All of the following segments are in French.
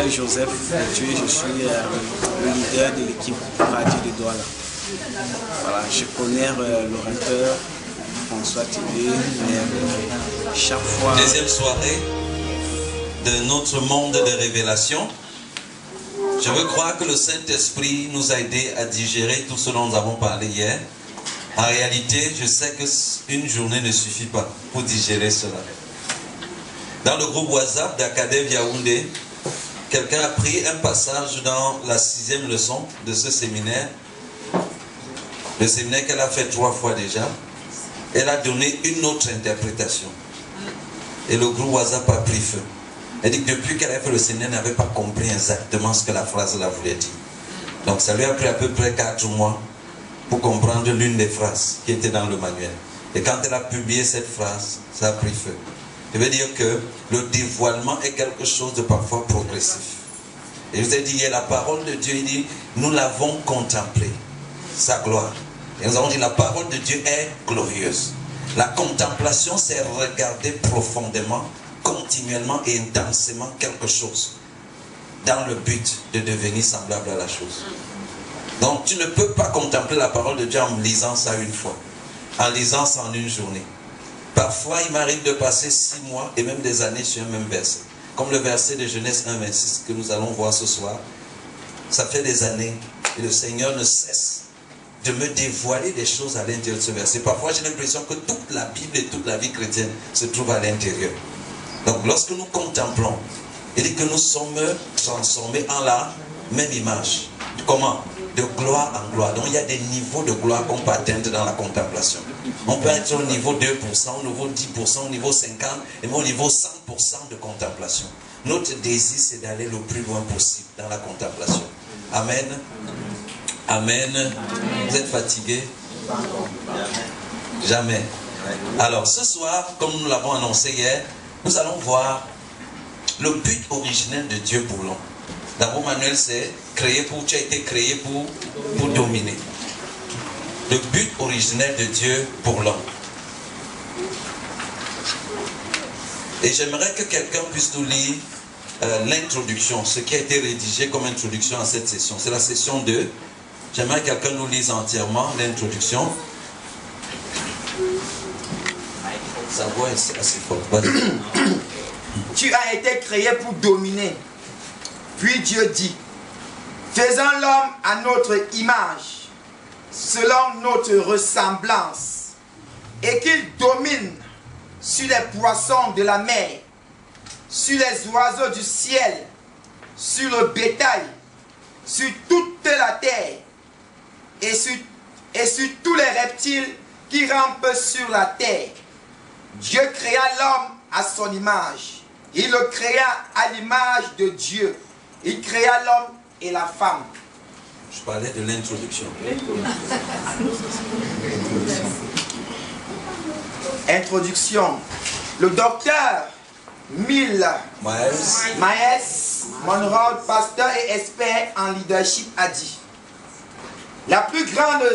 m'appelle Joseph Tué, je suis le leader de l'équipe radio de Douala. Voilà, je connais l'orateur François Tibé, mais chaque fois... Deuxième soirée de notre monde de révélation. Je veux croire que le Saint-Esprit nous a aidés à digérer tout ce dont nous avons parlé hier. En réalité, je sais qu'une journée ne suffit pas pour digérer cela. Dans le groupe WhatsApp d'Académie Yaoundé, quelqu'un a pris un passage dans la 6e leçon de ce séminaire. Le séminaire qu'elle a fait 3 fois déjà. Elle a donné une autre interprétation. Et le groupe WhatsApp a pris feu. Elle dit que depuis qu'elle a fait le séminaire, elle n'avait pas compris exactement ce que la phrase la voulait dire. Donc ça lui a pris à peu près 4 mois pour comprendre l'une des phrases qui était dans le manuel. Et quand elle a publié cette phrase, ça a pris feu. Je veux dire que le dévoilement est quelque chose de parfois progressif. Et je vous ai dit, il y a la parole de Dieu, il dit, nous l'avons contemplée, sa gloire. Et nous avons dit, la parole de Dieu est glorieuse. La contemplation, c'est regarder profondément, continuellement et intensément quelque chose, dans le but de devenir semblable à la chose. Donc tu ne peux pas contempler la parole de Dieu en lisant ça une fois, en lisant ça en une journée. Parfois il m'arrive de passer 6 mois et même des années sur un même verset, comme le verset de Genèse 1,26 que nous allons voir ce soir. Ça fait des années et le Seigneur ne cesse de me dévoiler des choses à l'intérieur de ce verset. Parfois j'ai l'impression que toute la Bible et toute la vie chrétienne se trouve à l'intérieur. Donc lorsque nous contemplons, il dit que nous sommes transformés en la même image. Comment? De gloire en gloire. Donc il y a des niveaux de gloire qu'on peut atteindre dans la contemplation. On peut être au niveau 2%, au niveau 10%, au niveau 50%, et même au niveau 100% de contemplation. Notre désir, c'est d'aller le plus loin possible dans la contemplation. Amen. Amen. Amen. Vous êtes fatigués? Jamais. Alors ce soir, comme nous l'avons annoncé hier, nous allons voir le but originel de Dieu pour l'homme. D'abord, Manuel, c'est tu as été créé pour dominer. Le but originel de Dieu pour l'homme. Et j'aimerais que quelqu'un puisse nous lire l'introduction, ce qui a été rédigé comme introduction à cette session. C'est la session 2. J'aimerais que quelqu'un nous lise entièrement l'introduction. Sa voix est assez forte. Tu as été créé pour dominer. Puis Dieu dit, faisons l'homme à notre image, selon notre ressemblance, et qu'il domine sur les poissons de la mer, sur les oiseaux du ciel, sur le bétail, sur toute la terre, et sur tous les reptiles qui rampent sur la terre. Dieu créa l'homme à son image. Il le créa à l'image de Dieu. Il créa l'homme et la femme. Je parlais de l'introduction. Introduction. Le docteur Miles Monroe, pasteur et expert en leadership, a dit: la plus grande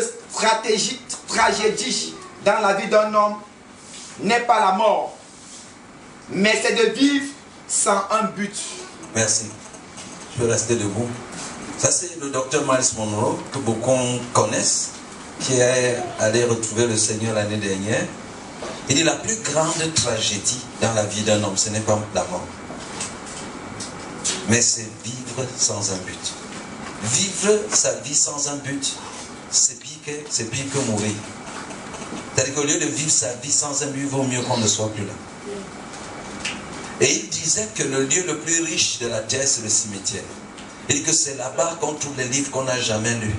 tragédie dans la vie d'un homme n'est pas la mort, mais c'est de vivre sans un but. Merci. Je peux rester debout. Ça, c'est le docteur Miles Monroe, que beaucoup connaissent, qui est allé retrouver le Seigneur l'année dernière. Il dit la plus grande tragédie dans la vie d'un homme, ce n'est pas la mort, mais c'est vivre sans un but. Vivre sa vie sans un but, c'est pire que mourir. C'est-à-dire qu'au lieu de vivre sa vie sans un but, il vaut mieux qu'on ne soit plus là. Et il disait que le lieu le plus riche de la terre, c'est le cimetière. Il dit que c'est là-bas qu'on trouve les livres qu'on n'a jamais lus.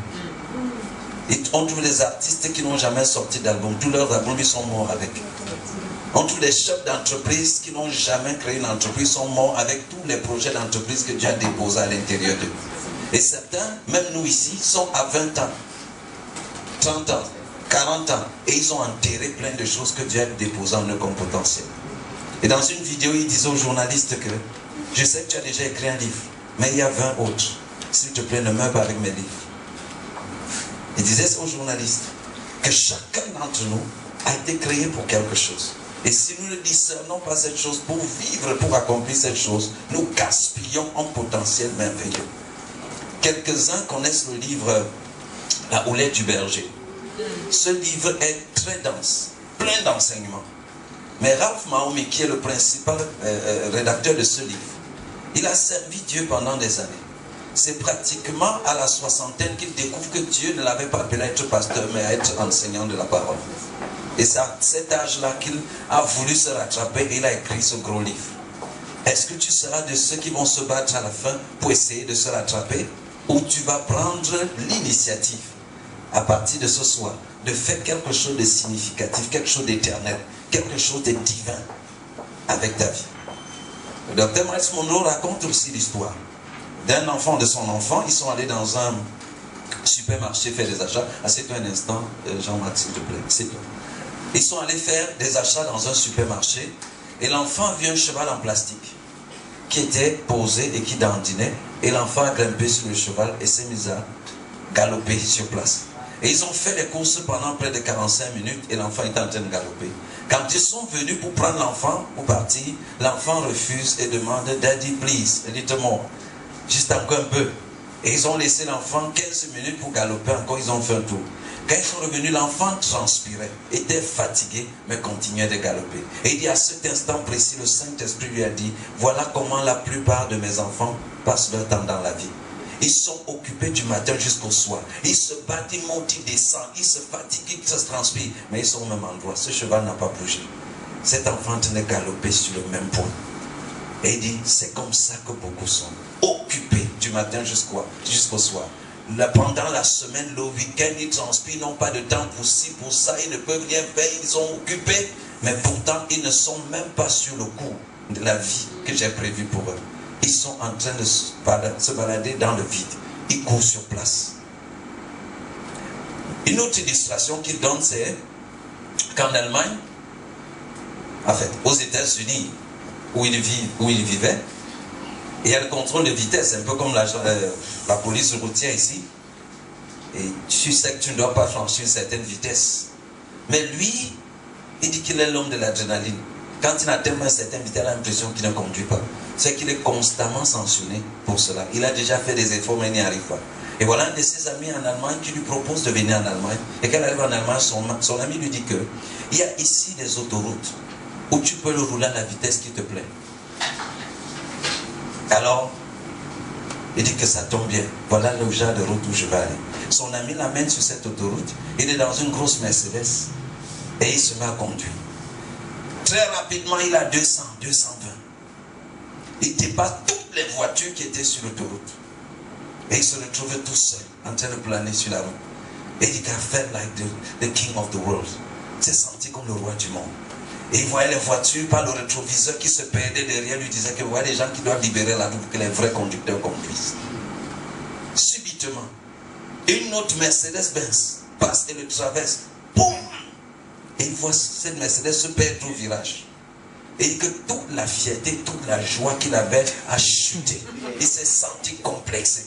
Et on trouve les artistes qui n'ont jamais sorti d'album. Tous leurs albums, ils sont morts avec. On trouve les chefs d'entreprise qui n'ont jamais créé une entreprise, sont morts avec tous les projets d'entreprise que Dieu a déposés à l'intérieur d'eux. Et certains, même nous ici, sont à 20 ans, 30 ans, 40 ans. Et ils ont enterré plein de choses que Dieu a déposées en eux comme potentiel. Et dans une vidéo, il disait aux journalistes que je sais que tu as déjà écrit un livre, mais il y a 20 autres. S'il te plaît, ne meurs pas avec mes livres. Il disait aux journalistes que chacun d'entre nous a été créé pour quelque chose. Et si nous ne discernons pas cette chose pour vivre, pour accomplir cette chose, nous gaspillons un potentiel merveilleux. Quelques-uns connaissent le livre La Houlette du berger. Ce livre est très dense, plein d'enseignements. Mais Ralph Mahomey, qui est le principal rédacteur de ce livre, il a servi Dieu pendant des années. C'est pratiquement à la soixantaine qu'il découvre que Dieu ne l'avait pas appelé à être pasteur, mais à être enseignant de la parole. Et c'est à cet âge-là qu'il a voulu se rattraper et il a écrit ce gros livre. Est-ce que tu seras de ceux qui vont se battre à la fin pour essayer de se rattraper? Ou tu vas prendre l'initiative, à partir de ce soir, de faire quelque chose de significatif, quelque chose d'éternel, quelque chose de divin avec ta vie? Le docteur Miles Monroe raconte aussi l'histoire d'un enfant, de son enfant. Ils sont allés dans un supermarché faire des achats. Assieds-toi un instant, Jean-Marc, s'il te plaît. Assieds-toi. Ils sont allés faire des achats dans un supermarché et l'enfant a vu un cheval en plastique qui était posé et qui dandinait, et l'enfant a grimpé sur le cheval et s'est mis à galoper sur place. Et ils ont fait les courses pendant près de 45 minutes et l'enfant est en train de galoper. Quand ils sont venus pour prendre l'enfant, pour partir, l'enfant refuse et demande « Daddy, please, a little more ». Juste encore un peu. Et ils ont laissé l'enfant 15 minutes pour galoper encore, ils ont fait un tour. Quand ils sont revenus, l'enfant transpirait, était fatigué, mais continuait de galoper. Et il dit à cet instant précis, le Saint-Esprit lui a dit, voilà comment la plupart de mes enfants passent leur temps dans la vie. Ils sont occupés du matin jusqu'au soir. Ils se battent, ils montent, ils descendent, ils se fatiguent, ils se transpirent, mais ils sont au même endroit. Ce cheval n'a pas bougé. Cet enfant tenait galoper sur le même point. Et il dit, c'est comme ça que beaucoup sont occupés du matin jusqu'au soir. Pendant la semaine, le week-end, ils transpirent, n'ont pas de temps pour ci, pour ça, ils ne peuvent rien faire, ils sont occupés, mais pourtant ils ne sont même pas sur le coup de la vie que j'ai prévue pour eux. Ils sont en train de se balader dans le vide, ils courent sur place. Une autre illustration qu'il donne, c'est qu'en Allemagne, en fait, aux États-Unis, où il vivait, il y a le contrôle de vitesse, un peu comme la police routière ici. Et tu sais que tu ne dois pas franchir une certaine vitesse. Mais lui, il dit qu'il est l'homme de l'adrénaline. Quand il atteint une certaine vitesse, il a l'impression qu'il ne conduit pas. C'est qu'il est constamment sanctionné pour cela. Il a déjà fait des efforts, mais il n'y arrive pas. Et voilà un de ses amis en Allemagne qui lui propose de venir en Allemagne. Et quand il arrive en Allemagne, son ami lui dit que il y a ici des autoroutes où tu peux le rouler à la vitesse qui te plaît. Alors, il dit que ça tombe bien. Voilà le genre de route où je vais aller. Son ami l'amène sur cette autoroute. Il est dans une grosse Mercedes. Et il se met à conduire. Très rapidement, il a 200, 220. Il dépasse toutes les voitures qui étaient sur l'autoroute. Et il se retrouve tout seul, en train de planer sur la route. Et il a fait like the king of the world. Il s'est senti comme le roi du monde. Et il voyait les voitures par le rétroviseur qui se perdaient derrière, lui disait que vous voyez les gens qui doivent libérer la route pour que les vrais conducteurs conduisent. Subitement, une autre Mercedes-Benz passe et le traverse. Boum! Et il voit cette Mercedes se perdre au virage. Et que toute la fierté, toute la joie qu'il avait a chuté. Il s'est senti complexé.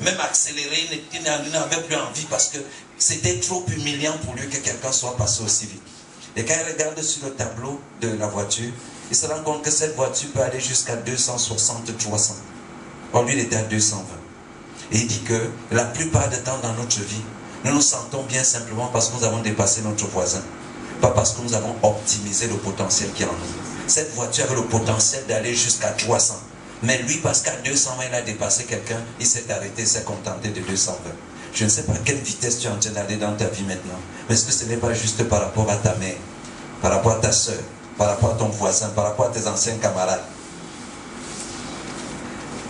Même accéléré, il n'avait plus envie parce que c'était trop humiliant pour lui que quelqu'un soit passé aussi vite. Et quand il regarde sur le tableau de la voiture, il se rend compte que cette voiture peut aller jusqu'à 260, 300. Or, lui, il était à 220. Et il dit que la plupart du temps dans notre vie, nous nous sentons bien simplement parce que nous avons dépassé notre voisin. Pas parce que nous avons optimisé le potentiel qui est en nous. Cette voiture avait le potentiel d'aller jusqu'à 300. Mais lui, parce qu'à 220, il a dépassé quelqu'un, il s'est arrêté, il s'est contenté de 220. Je ne sais pas à quelle vitesse tu es en train d'aller dans ta vie maintenant. Mais est-ce que ce n'est pas juste par rapport à ta mère, par rapport à ta soeur, par rapport à ton voisin, par rapport à tes anciens camarades?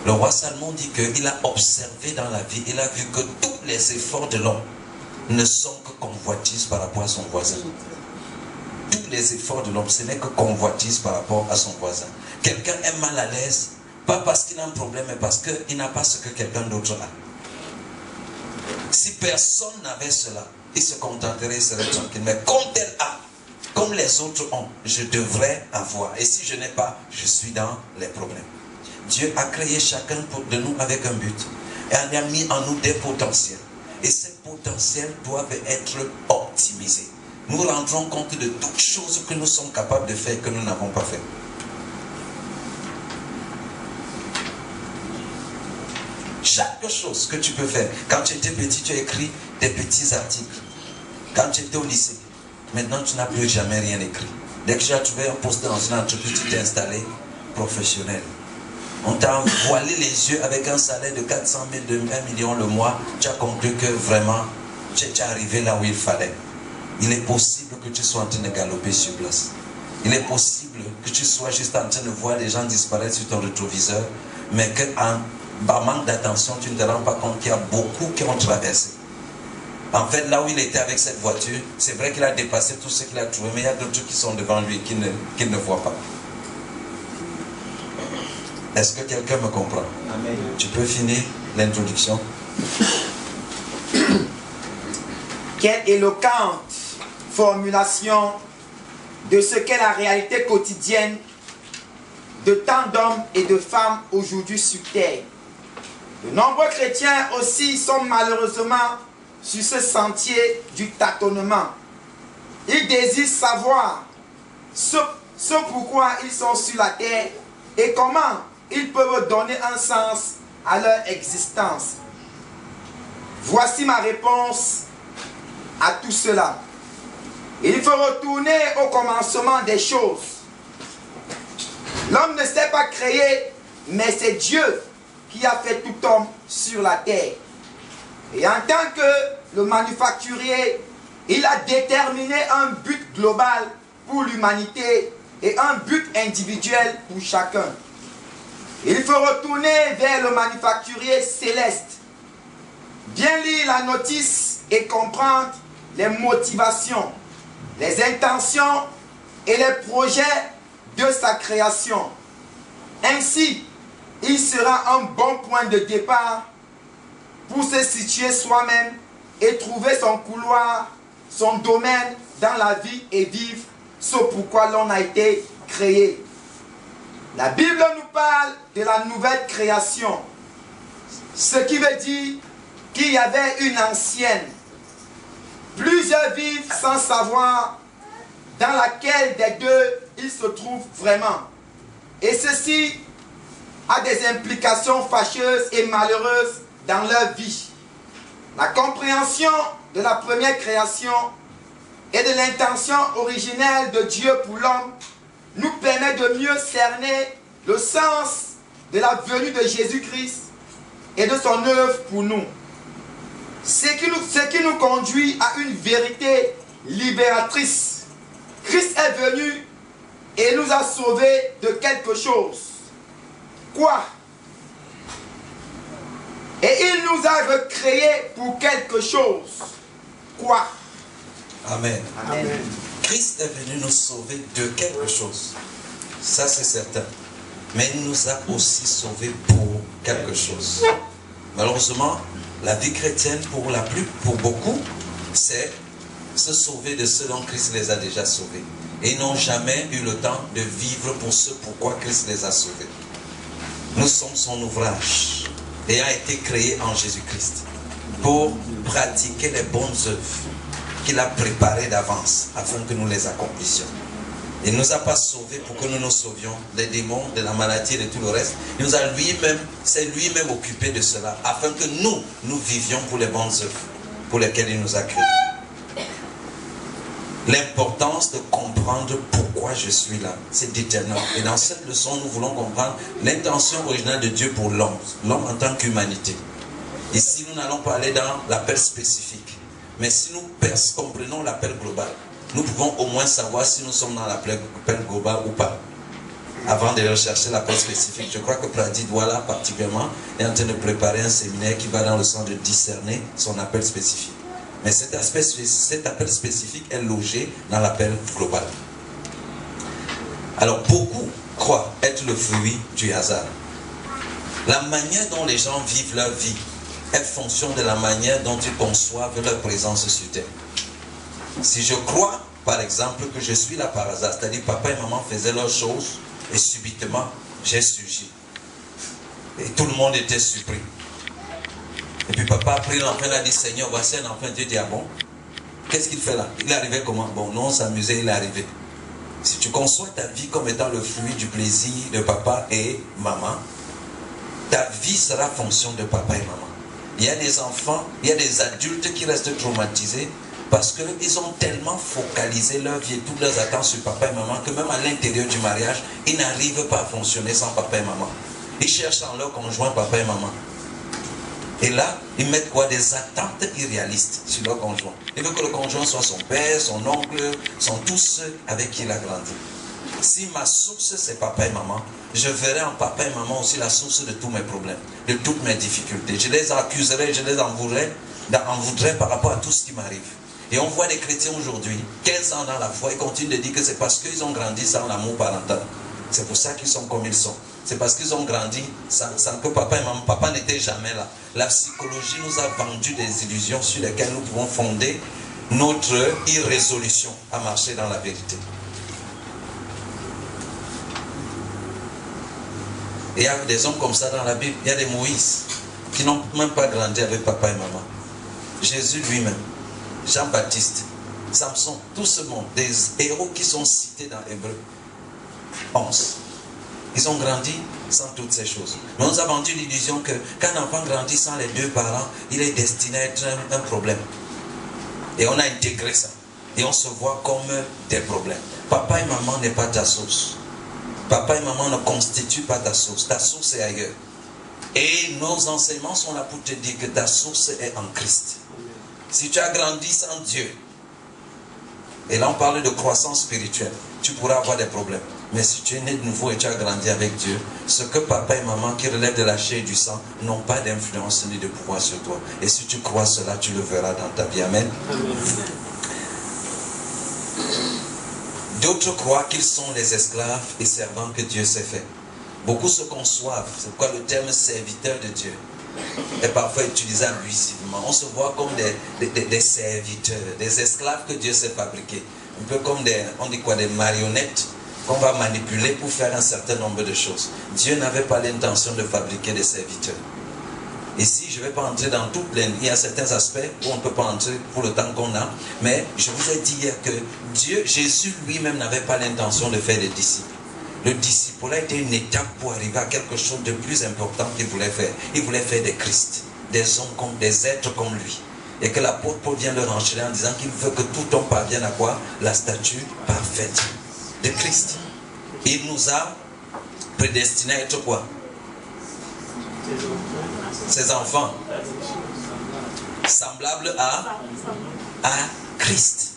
Le roi Salomon dit qu'il a observé dans la vie, il a vu que tous les efforts de l'homme ne sont que convoitise par rapport à son voisin. Tous les efforts de l'homme, ce n'est que convoitise par rapport à son voisin. Quelqu'un est mal à l'aise, pas parce qu'il a un problème, mais parce qu'il n'a pas ce que quelqu'un d'autre a. Si personne n'avait cela, il se contenterait, il serait tranquille. Mais comme tel a, comme les autres ont, je devrais avoir. Et si je n'ai pas, je suis dans les problèmes. Dieu a créé chacun de nous avec un but. Et il a mis en nous des potentiels. Et ces potentiels doivent être optimisés. nous rendrons compte de toutes choses que nous sommes capables de faire et que nous n'avons pas fait. Chaque chose que tu peux faire. Quand tu étais petit, tu as écrit des petits articles. Quand tu étais au lycée, maintenant tu n'as plus jamais rien écrit. Dès que tu as trouvé un poste dans une entreprise, tu t'es installé professionnel. On t'a voilé les yeux avec un salaire de 400 000, de 1 million le mois. Tu as compris que vraiment, tu es arrivé là où il fallait. Il est possible que tu sois en train de galoper sur place. Il est possible que tu sois juste en train de voir des gens disparaître sur ton rétroviseur, mais qu'en manque d'attention, tu ne te rends pas compte qu'il y a beaucoup qui ont traversé. En fait, là où il était avec cette voiture, c'est vrai qu'il a dépassé tout ce qu'il a trouvé, mais il y a d'autres qui sont devant lui qu'il ne voit pas. Est-ce que quelqu'un me comprend? Amen. Tu peux finir l'introduction? Quelle éloquente formulation de ce qu'est la réalité quotidienne de tant d'hommes et de femmes aujourd'hui sur terre. De nombreux chrétiens aussi sont malheureusement sur ce sentier du tâtonnement. Ils désirent savoir ce pourquoi ils sont sur la terre et comment ils peuvent donner un sens à leur existence. Voici ma réponse à tout cela. Il faut retourner au commencement des choses. L'homme ne s'est pas créé, mais c'est Dieu qui a fait tout homme sur la terre. Et en tant que le manufacturier, il a déterminé un but global pour l'humanité et un but individuel pour chacun. Il faut retourner vers le manufacturier céleste, bien lire la notice et comprendre les motivations, les intentions et les projets de sa création. Ainsi, il sera un bon point de départ pour se situer soi-même et trouver son couloir, son domaine dans la vie et vivre ce pourquoi l'on a été créé. La Bible nous parle de la nouvelle création, ce qui veut dire qu'il y avait une ancienne. Plusieurs vivent sans savoir dans laquelle des deux ils se trouvent vraiment. Et ceci a des implications fâcheuses et malheureuses dans leur vie. La compréhension de la première création et de l'intention originelle de Dieu pour l'homme nous permet de mieux cerner le sens de la venue de Jésus-Christ et de son œuvre pour nous. Ce qui nous conduit à une vérité libératrice. Christ est venu et nous a sauvés de quelque chose. Quoi? Et il nous a recréés pour quelque chose. Quoi? Amen. Amen. Christ est venu nous sauver de quelque chose. Ça, c'est certain. Mais il nous a aussi sauvés pour quelque chose. Malheureusement, la vie chrétienne, pour beaucoup, c'est se sauver de ce dont Christ les a déjà sauvés. Et ils n'ont jamais eu le temps de vivre pour ce pourquoi Christ les a sauvés. Nous sommes son ouvrage, ayant été créé en Jésus-Christ, pour pratiquer les bonnes œuvres qu'il a préparées d'avance, afin que nous les accomplissions. Il ne nous a pas sauvés pour que nous nous sauvions des démons, de la maladie et de tout le reste. Il nous a s'est lui-même occupé de cela, afin que nous vivions pour les bonnes œuvres pour lesquelles il nous a créés. L'importance de comprendre pourquoi je suis là, c'est déterminant. Et dans cette leçon, nous voulons comprendre l'intention originale de Dieu pour l'homme, l'homme en tant qu'humanité. Ici, nous n'allons pas aller dans l'appel spécifique. Mais si nous comprenons l'appel global, nous pouvons au moins savoir si nous sommes dans l'appel global ou pas. Avant de rechercher l'appel spécifique, je crois que Pradit Douala particulièrement est en train de préparer un séminaire qui va dans le sens de discerner son appel spécifique. Mais cet appel spécifique est logé dans l'appel global. Alors beaucoup croient être le fruit du hasard. La manière dont les gens vivent leur vie est fonction de la manière dont ils conçoivent leur présence sur terre. Si je crois, par exemple, que je suis là par hasard, c'est-à-dire papa et maman faisaient leurs choses et subitement j'ai surgi. Et tout le monde était surpris. Et puis papa a pris l'enfant et a dit, Seigneur, voici un enfant. Dieu dit, ah bon? Qu'est-ce qu'il fait là? Il est arrivé comment? Bon, nous on s'amusait, il est arrivé. Si tu conçois ta vie comme étant le fruit du plaisir de papa et maman, ta vie sera fonction de papa et maman. Il y a des enfants, il y a des adultes qui restent traumatisés parce qu'ils ont tellement focalisé leur vie et toutes leurs attentes sur papa et maman que même à l'intérieur du mariage, ils n'arrivent pas à fonctionner sans papa et maman. Ils cherchent en leur conjoint papa et maman. Et là, ils mettent quoi? Des attentes irréalistes sur leur conjoint. Ils veulent que le conjoint soit son père, son oncle, sont tous ceux avec qui il a grandi. Si ma source c'est papa et maman, je verrai en papa et maman aussi la source de tous mes problèmes, de toutes mes difficultés. Je les accuserai, je les en voudrais par rapport à tout ce qui m'arrive. Et on voit des chrétiens aujourd'hui, 15 ans dans la foi, ils continuent de dire que c'est parce qu'ils ont grandi sans l'amour parental. C'est pour ça qu'ils sont comme ils sont. C'est parce qu'ils ont grandi sans que papa et maman, papa n'était jamais là. La psychologie nous a vendu des illusions sur lesquelles nous pouvons fonder notre irrésolution à marcher dans la vérité. Et il y a des hommes comme ça dans la Bible. Il y a des Moïse qui n'ont même pas grandi avec papa et maman. Jésus lui-même, Jean-Baptiste, Samson, tout ce monde, des héros qui sont cités dans Hébreux 11. Ils ont grandi sans toutes ces choses. Mais on nous a vendu l'illusion que quand un enfant grandit sans les deux parents, il est destiné à être un problème. Et on a intégré ça. Et on se voit comme des problèmes. Papa et maman n'est pas ta source. Papa et maman ne constituent pas ta source. Ta source est ailleurs. Et nos enseignements sont là pour te dire que ta source est en Christ. Si tu as grandi sans Dieu, et là on parle de croissance spirituelle, tu pourras avoir des problèmes. Mais si tu es né de nouveau et tu as grandi avec Dieu, ce que papa et maman qui relèvent de la chair et du sang n'ont pas d'influence ni de pouvoir sur toi. Et si tu crois cela, tu le verras dans ta vie. Amen. Amen. D'autres croient qu'ils sont les esclaves et servants que Dieu s'est fait. Beaucoup se conçoivent, c'est pourquoi le terme serviteur de Dieu est parfois utilisé abusivement. On se voit comme des serviteurs, des esclaves que Dieu s'est fabriqués. Un peu comme on dit quoi, des marionnettes qu'on va manipuler pour faire un certain nombre de choses. Dieu n'avait pas l'intention de fabriquer des serviteurs. Ici, je ne vais pas entrer dans tout plein. Il y a certains aspects où on ne peut pas entrer pour le temps qu'on a. Mais je vous ai dit hier que Jésus lui-même n'avait pas l'intention de faire des disciples. Le disciple a été une étape pour arriver à quelque chose de plus important qu'il voulait faire. Il voulait faire des Christ, des hommes comme des êtres comme lui. Et que l'apôtre Paul vient le rencheler en disant qu'il veut que tout homme parvienne à quoi? La stature parfaite de Christ. Il nous a prédestinés à être quoi? Ses enfants. Semblables à Christ.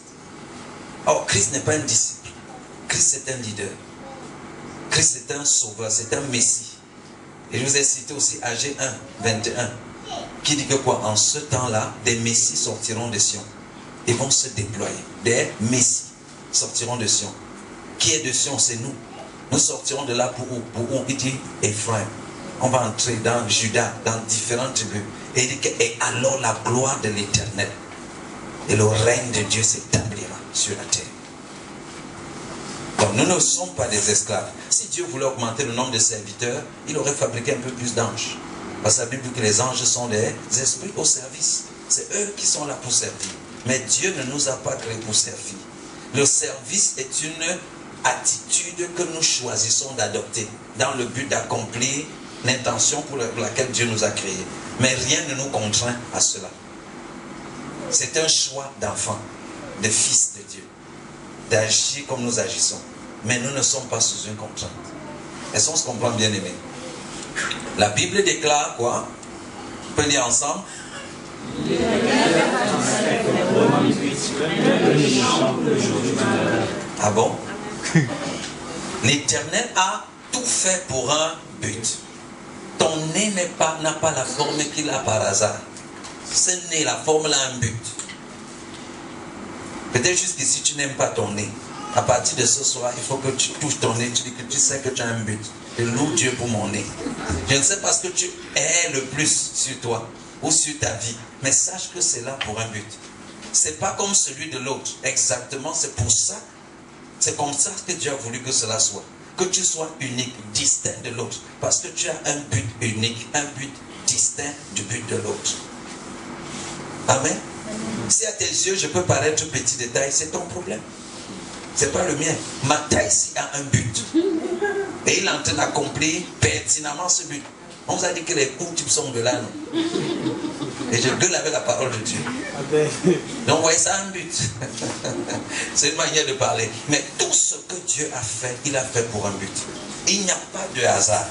Or, Christ n'est pas un disciple. Christ est un leader. Christ est un sauveur, c'est un messie. Et je vous ai cité aussi Agé 1, 21, qui dit que quoi? En ce temps-là, des messies sortiront de Sion. Ils vont se déployer. Des messies sortiront de Sion. Qui est de Sion? C'est nous. Nous sortirons de là pour où? Pour où? Il dit Ephraim. On va entrer dans Juda, dans différentes tribus. Et il dit que, et alors la gloire de l'Éternel et le règne de Dieu s'établira sur la terre. Donc nous ne sommes pas des esclaves. Si Dieu voulait augmenter le nombre de serviteurs, il aurait fabriqué un peu plus d'anges. Parce que la Bible dit que les anges sont des esprits au service. C'est eux qui sont là pour servir. Mais Dieu ne nous a pas créés pour servir. Le service est une attitude que nous choisissons d'adopter dans le but d'accomplir l'intention pour laquelle Dieu nous a créés. Mais rien ne nous contraint à cela. C'est un choix d'enfant, de fils de Dieu, d'agir comme nous agissons. Mais nous ne sommes pas sous une contrainte. Est-ce qu'on se comprend, bien aimé? La Bible déclare quoi? On peut lire ensemble. Ah bon? L'Éternel a tout fait pour un but. Ton nez n'a pas la forme qu'il a par hasard. Ce nez, la forme, a un but. Peut-être jusqu'ici, tu n'aimes pas ton nez. À partir de ce soir, il faut que tu touches ton nez. Tu dis que tu sais que tu as un but. Je loue Dieu pour mon nez. Je ne sais pas ce que tu es le plus sur toi ou sur ta vie. Mais sache que c'est là pour un but. C'est pas comme celui de l'autre. Exactement, c'est pour ça. C'est comme ça que Dieu a voulu que cela soit. Que tu sois unique, distinct de l'autre. Parce que tu as un but unique, un but distinct du but de l'autre. Amen. Si à tes yeux, je peux paraître petit de taille, c'est ton problème. C'est pas le mien. Ma taille ici a un but. Et il est en train d'accomplir pertinemment ce but. On vous a dit que les coups sont de là, non? Et je gueule avec la parole de Dieu. Donc, vous voyez, ça a un but. C'est une manière de parler. Mais tout ce que Dieu a fait, il a fait pour un but. Il n'y a pas de hasard.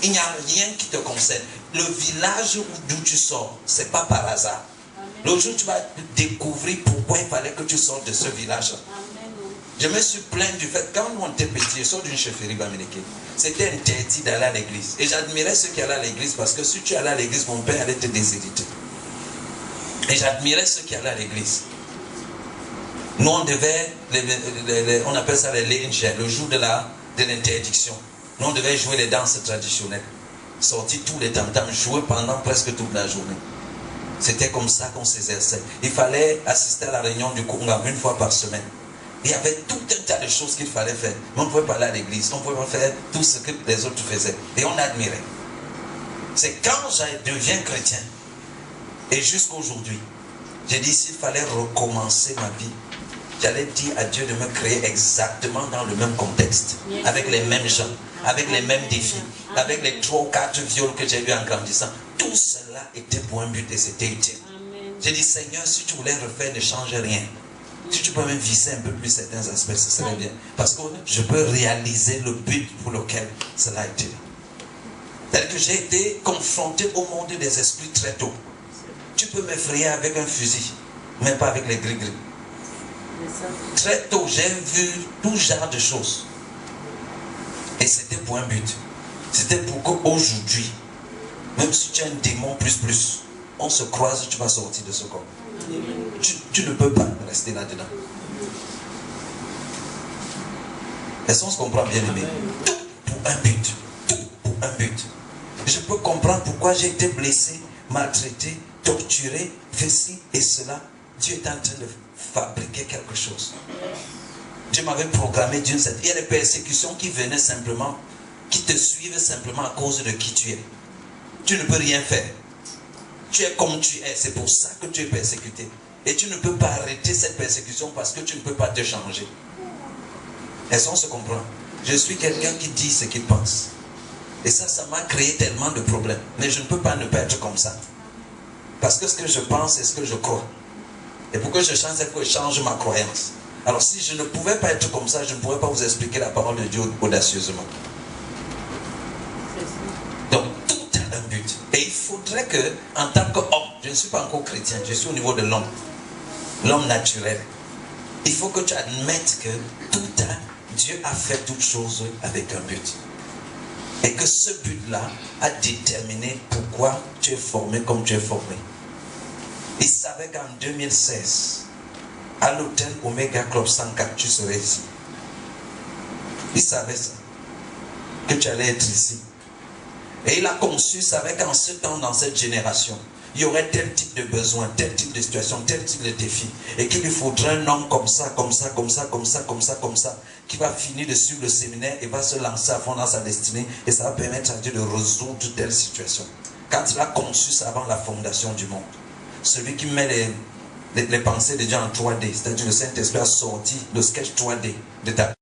Il n'y a rien qui te concerne. Le village d'où tu sors, ce n'est pas par hasard. L'autre jour, tu vas découvrir pourquoi il fallait que tu sortes de ce village-là. Je me suis plaint du fait, quand on était petit, je sors d'une chefferie Bamileke, c'était interdit d'aller à l'église. Et j'admirais ceux qui allaient à l'église, parce que si tu allais à l'église, mon père allait te déshériter. Et j'admirais ceux qui allaient à l'église. Nous, on devait, on appelle ça les linges, le jour de l'interdiction. Nous, on devait jouer les danses traditionnelles. Sortir tous les tam-tams, jouer pendant presque toute la journée. C'était comme ça qu'on s'exerçait. Il fallait assister à la réunion du Konga une fois par semaine. Il y avait tout un tas de choses qu'il fallait faire. Mais on ne pouvait pas aller à l'église. On ne pouvait pas faire tout ce que les autres faisaient. Et on admirait. C'est quand je deviens chrétien, et jusqu'à aujourd'hui, j'ai dit s'il fallait recommencer ma vie, j'allais dire à Dieu de me créer exactement dans le même contexte, avec les mêmes gens, avec les mêmes défis, avec les 3 ou 4 viols que j'ai eu en grandissant. Tout cela était pour un but et c'était utile. J'ai dit Seigneur, si tu voulais refaire, ne change rien. Si tu peux même visser un peu plus certains aspects, ce serait bien. Parce que je peux réaliser le but pour lequel cela a été. C'est-à-dire que j'ai été confronté au monde des esprits très tôt. Tu peux m'effrayer avec un fusil, mais pas avec les gris-gris. Très tôt, j'ai vu tout genre de choses. Et c'était pour un but. C'était pour qu'aujourd'hui, même si tu as un démon plus, on se croise, tu vas sortir de ce corps. Tu ne peux pas rester là-dedans. Est-ce qu'on se comprend, bien aimé? Tout pour un but. Tout pour un but. Je peux comprendre pourquoi j'ai été blessé, maltraité, torturé, fait ci et cela. Dieu est en train de fabriquer quelque chose. Dieu m'avait programmé d'une certaine... Il y a des persécutions qui venaient simplement, qui te suivent simplement à cause de qui tu es. Tu ne peux rien faire. Tu es comme tu es, c'est pour ça que tu es persécuté. Et tu ne peux pas arrêter cette persécution parce que tu ne peux pas te changer. Est-ce qu'on se comprend? Je suis quelqu'un qui dit ce qu'il pense. Et ça m'a créé tellement de problèmes. Mais je ne peux pas ne pas être comme ça. Parce que ce que je pense, c'est ce que je crois. Et pour que je change, il faut que je change ma croyance. Alors si je ne pouvais pas être comme ça, je ne pourrais pas vous expliquer la parole de Dieu audacieusement. Donc, tout a un but. Et il faudrait que, en tant qu'homme, je ne suis pas encore chrétien, je suis au niveau de l'homme. L'homme naturel. Il faut que tu admettes que Dieu a fait toutes choses avec un but. Et que ce but-là a déterminé pourquoi tu es formé comme tu es formé. Il savait qu'en 2016, à l'hôtel Omega Club 104, tu serais ici. Il savait ça. Que tu allais être ici. Et il a conçu, il savait qu'en ce temps, dans cette génération, il y aurait tel type de besoin, tel type de situation, tel type de défi. Et qu'il lui faudrait un homme comme ça, comme ça, comme ça, comme ça, comme ça, comme ça, qui va finir de suivre le séminaire et va se lancer à fond dans sa destinée. Et ça va permettre à Dieu de résoudre telle situation. Quand il a conçu ça avant la fondation du monde, celui qui met les pensées de Dieu en 3D, c'est-à-dire le Saint-Esprit a sorti le sketch 3D de ta